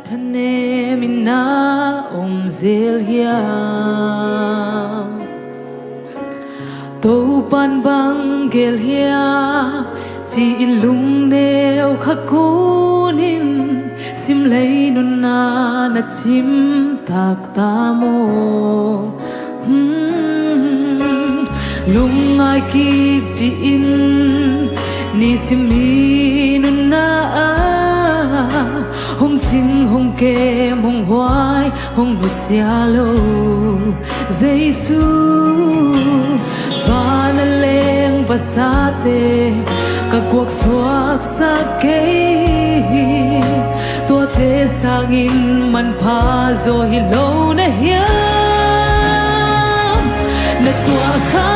thân em na zel hiam tô ban bang gel hiam chỉ lung neo khắc cố nín sim lấy nun na chim tak ta mo lung ai kịp chỉ in ni sim mi nun na hong chinh hong kem hong hoai hong du sia lo Giêsu và na leng và sa te các cuộc xoạc sa kei tua thế sang in man pha rồi lâu na hiam na tua kha